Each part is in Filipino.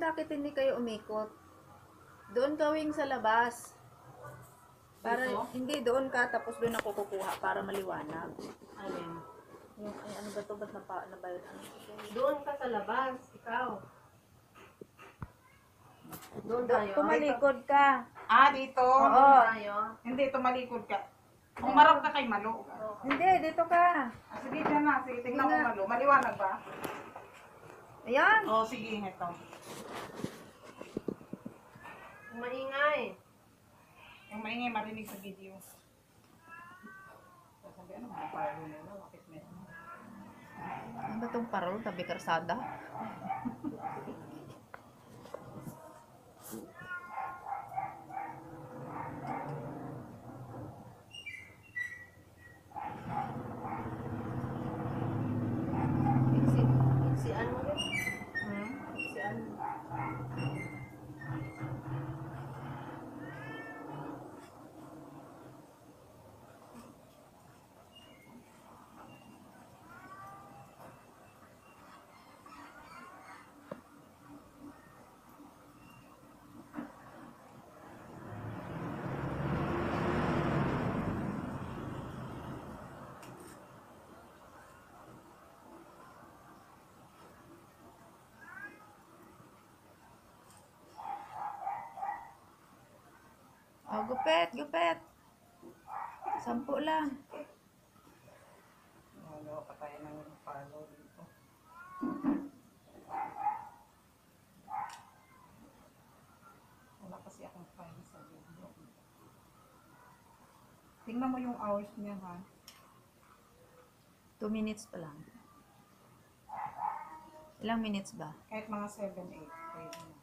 bakit hindi kayo umikot? Doon gawing sa labas. Para Dito? hindi doon ka tapos doon ako kukuha para maliwanag. Alin? Yung ay, ano ba to ba't nabayad ano? Doon ka sa labas, ikaw. Doon tayo. Tumalikod ka. Dito? Oo. Doon tayo. Hindi, tumalikod ka. Umarap ka kay Malo. Hindi, dito ka. Sige, dyan na. Sige, tingnan Hindi mo nga. Malo. Maliwanag ba? Ayan. Sige, ito. Maingay. Yung maingay marinig sa video. Sabi, ano mga paro nila? Bakit meron? Ano ba itong parol? Tabi karsada? Iksian mo rin? Hmm? Iksian mo. Oh, gupet, gupet. 10 lang. Nagawa pa tayo ng palo dito. Wala kasi akong file sa video. Tingnan mo yung hours niya, ha? 2 minutes pa lang. Ilang minutes ba? Kahit mga 7, 8. Pwede na.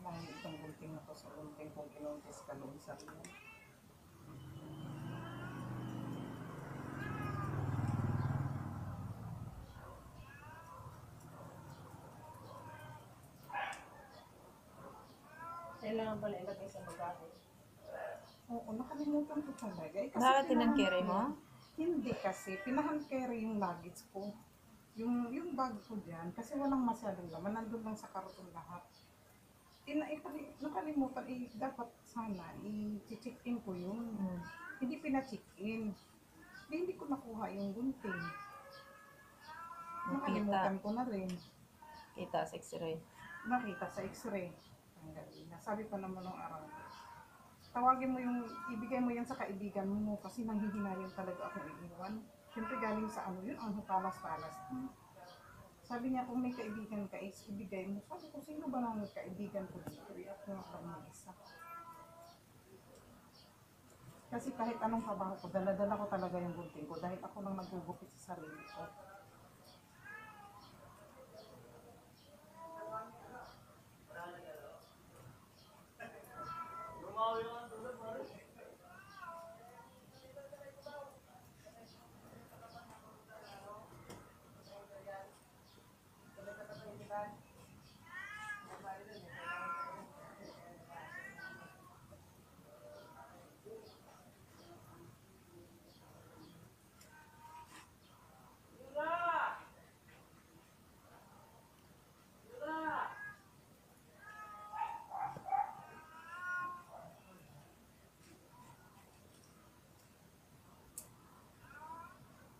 Dahil itong gunting na to sa gunting kung kinuntis ka doon sa iyo. Kailangan pala ilagay sa bagahe. Oo, nakalimutan ko talaga. Bakit tinangkere mo? Hindi kasi, pinahan-carry yung luggage ko. Yung bag ko dyan, kasi walang masyadong laman, nandun lang sa karton lahat. Nakalimutan, dapat sana, i-check in ko yun. Hindi pina-check in. Hindi ko nakuha yung gunting. Nakalimutan ko na rin. Kita sa x-ray. Nakita sa x-ray. Sabi pa naman ng araw, tawagin mo ibigay mo yan sa kaibigan mo kasi nanghihinayang talaga akong iiwan. Siyempre galing sa ano yun, ang talas-talas. Sabi niya, kung may kaibigan ka, ibigay mo. Sabi ko, sino ba nang kaibigan ko dito? At yung ako mag-isa. Kasi kahit anong trabaho ko, dala-dala ko talaga yung gunting ko dahil ako lang nagugupit sa sarili ko.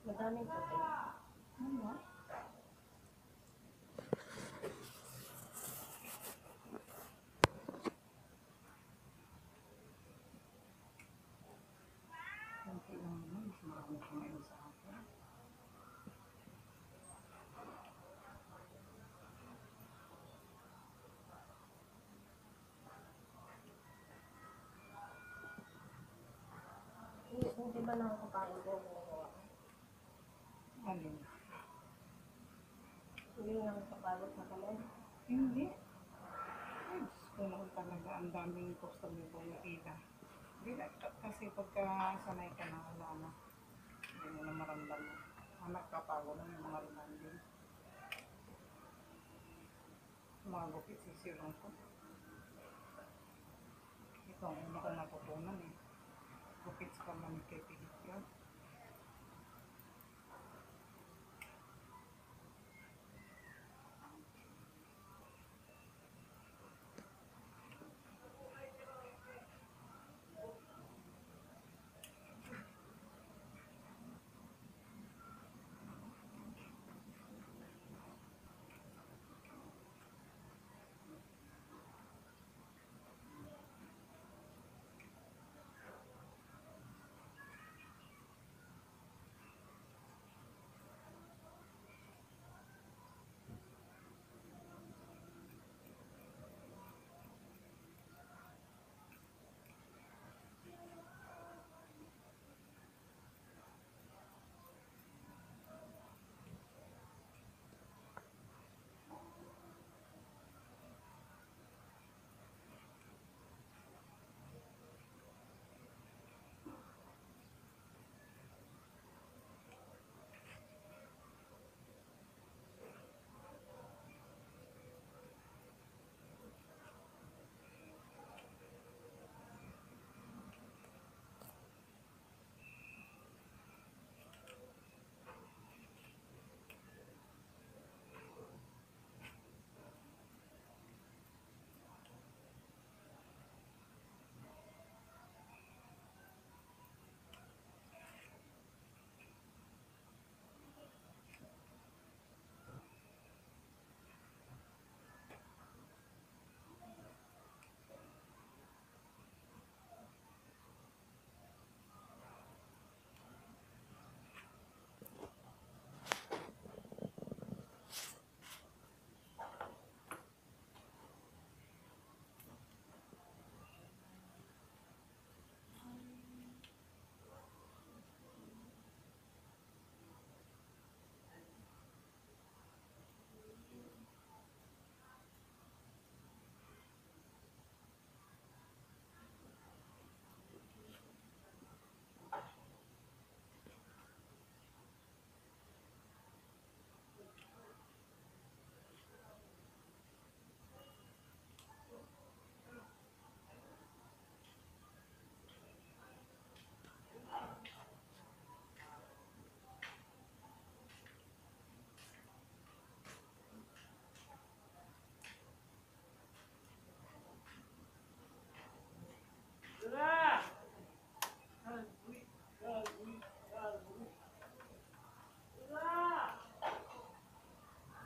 Madaming puti. Ano? Kunti lang naman, mas marami pa ngayon sa akin. Hindi ba nakakapagod mo ginagawa ko? Alin? Hindi lang nakakapagod na kami? Hindi. Ay, gusto naman talaga ang daming customer ko yung ila. Kasi pagka sanay ka na, wala na. Hindi mo na maramdaman. Nakakapagod na yung mga remanding. Mga gupit sisilang ko. man eh. Bukit sa kamamit kay pedicure.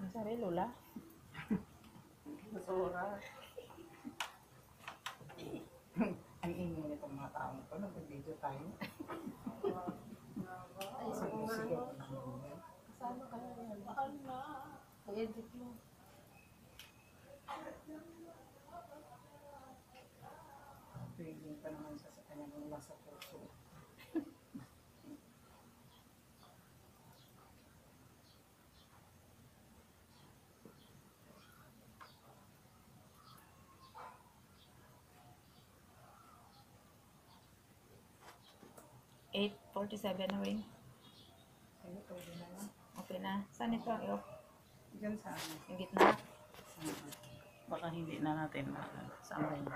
Sorry, Lola. Basura. Ang ingay nitong mga taong to, nag-video tayo. Sigaw-sigaw pa naman yan. Kasama ka na yan. Bakal na. I-edit mo. Feeling pa naman siya sa kanyang mula sa puso. 8:47 na, Wing. Sige, pwede na lang. Okay na. Saan ito? I-off? Diyan sa ano. Yung gitna? Baka hindi na natin. Saan ba yun?